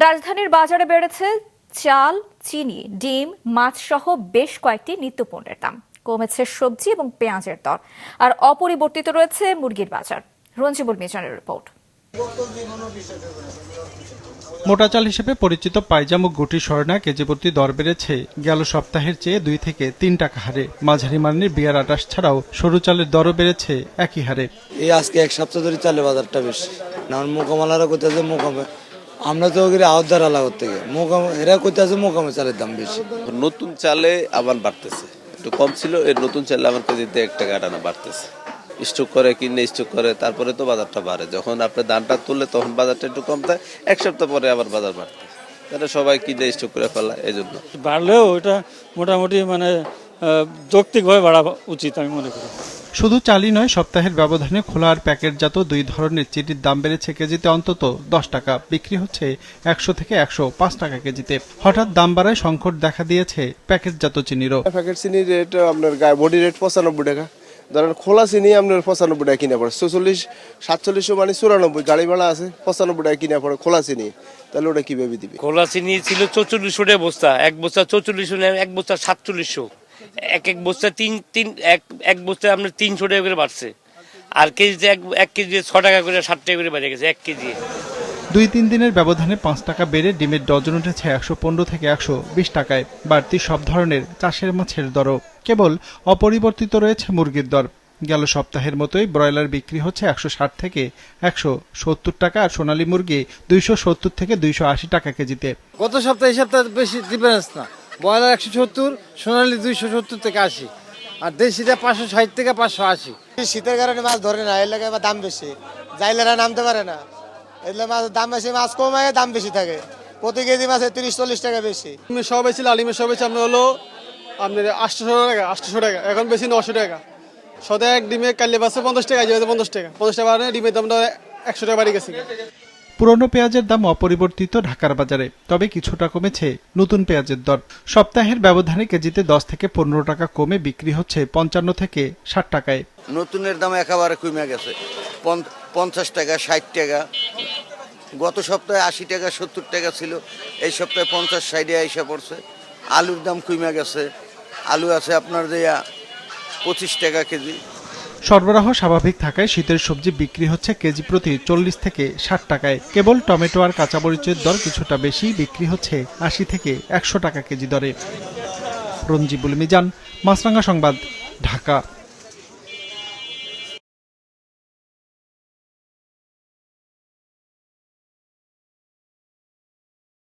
রাজধানীর বাজারে বেড়েছে চাল, চিনি, ডিম, মাছ সহ বেশ কয়েকটি নিত্যপণ্যের দাম। কমেছে সবজি এবং পেঁয়াজের দর, আর অপরিবর্তিত রয়েছে মুরগির বাজার। রঞ্জিবুল মিজানের রিপোর্ট। মোটা চাল হিসেবে পরিচিত পাইজাম ও গুটি স্বর্ণা কেজি প্রতি দর বেড়েছে গেল সপ্তাহের চেয়ে 2 থেকে 3 টাকা হারে। মাঝারি মানের বিয়ার আটাশ ছাড়াও সরু চালের দরও বেড়েছে একই হারে। এই আজকে এক সপ্তাহ ধরে চালের বাজারটা বেশি না, মোকামালারা করতেছে মোকামে, আমরা তো আওদার আলাগর থেকে মোকাম এরা করতেছে মোকামে চালের দাম বেশি। নতুন চালে আবার বাড়তেছে, একটু কম ছিল, এর নতুন চালে আমার কেজিতে 1 টাকা আটানা বাড়তেছে। স্টক করে কিনে স্টক করে তারপরে তো বাজারটা বাড়ে। যখন আপনি ধানটা তুললে তখন বাজারটা একটু কম থাকে, এক সপ্তাহ পরে আবার বাজার বাড়তে, তাহলে সবাই কিনে স্টক করে ফেলায়। এই জন্য বাড়লেও এটা মোটামুটি যৌক্তিকভাবে বাড়া উচিত আমি মনে করি। শুধু চালই নয়, সপ্তাহের ব্যবধানে খোলা আর প্যাকেটজাত 2 ধরনের চিনির দাম বেড়েছে কেজিতে অন্তত 10 টাকা। বিক্রি হচ্ছে 100 থেকে 105 টাকা কেজিতে। হঠাৎ দাম বাড়ায় সংকট দেখা দিয়েছে প্যাকেটজাত চিনিরও। প্যাকেট চিনির রেট আপনার বডি রেট 95 টাকা, ধরেন খোলা চিনি আপনার 95 টাকা কিনে পড়ে, 46-47 মানে 94, গাড়ি ভাড়া আছে, 95 টাকা কিনে পড়ে খোলা চিনি। তাহলে ওটা কিভাবে দিবে? খোলা চিনি ছিল 4400 টাকা বস্তা, এক বস্তা 4400, এক বস্তা 4700, এক বস্তা এক বস্তা আপনার 300 টাকা করে বাড়ছে। আর কেজিতে এক কেজি 6 টাকা করে 7 টাকা করে বেড়ে গেছে এক কেজি। 2-3 দিনের ব্যবধানে 5 টাকা বেড়ে ডিমের ডজন উঠেছে 115 থেকে 120 টাকায়। বাড়তি সব ধরনের চাষের মাছের দরও। কেবল অপরিবর্তিত রয়েছে মুরগির দর। গেল সপ্তাহের মতোই ব্রয়লার বিক্রি হচ্ছে 160 থেকে 170 টাকা, আর সোনালী মুরগি 270 থেকে 280 টাকা কেজিতে। গত সপ্তাহে এই সপ্তাহে বেশি ডিফারেন্স না। ব্রয়লার 170, সোনালী 270 থেকে 80, আর দেশিটা 560 থেকে 580। শীতের কারণে মাছ ধরে না, এর লাগে দাম বেশি, জাইলারা নামতে পারে না, এগুলো মাছের দাম বেশি, মাছ কম হয় দাম বেশি থাকে। প্রতি কেজি মাছে 30-40 টাকা বেশি। সব বেশি লালিমের সব বেশি আপনার হলো আপনার 800 টাকা, এখন বেশি 900 টাকা। সদায় এক ডিমে কাল্লে বাসে 50 টাকা, 50 টাকা বাড়ে, ডিমের দামটা 100 টাকা বাড়ি গেছে। পুরনো পেঁয়াজের দাম অপরিবর্তিত ঢাকার বাজারে, তবে কিছুটা কমেছে নতুন পেঁয়াজের দর। সপ্তাহের ব্যবধানে কেজিতে 10 থেকে 15 টাকা কমে বিক্রি হচ্ছে 55 থেকে 60 টাকায়। নতুনের দাম একেবারে কমে গেছে, 50 টাকা 60 টাকা। গত সপ্তাহে 80 টাকা 70 টাকা ছিল, এই সপ্তাহে 50-60 এসে পড়ছে। আলুর দাম কমে গেছে, আলু আছে আপনার 25 টাকা কেজি। সরবরাহ স্বাভাবিক থাকায় শীতের সবজি বিক্রি হচ্ছে কেজি প্রতি 40 থেকে 60 টাকায়। কেবল টমেটো আর কাঁচামরিচের দর কিছুটা বেশি, বিক্রি হচ্ছে 80 থেকে 100 টাকা কেজি দরে। রঞ্জিবুল মিজান, মাছরাঙা সংবাদ, ঢাকা।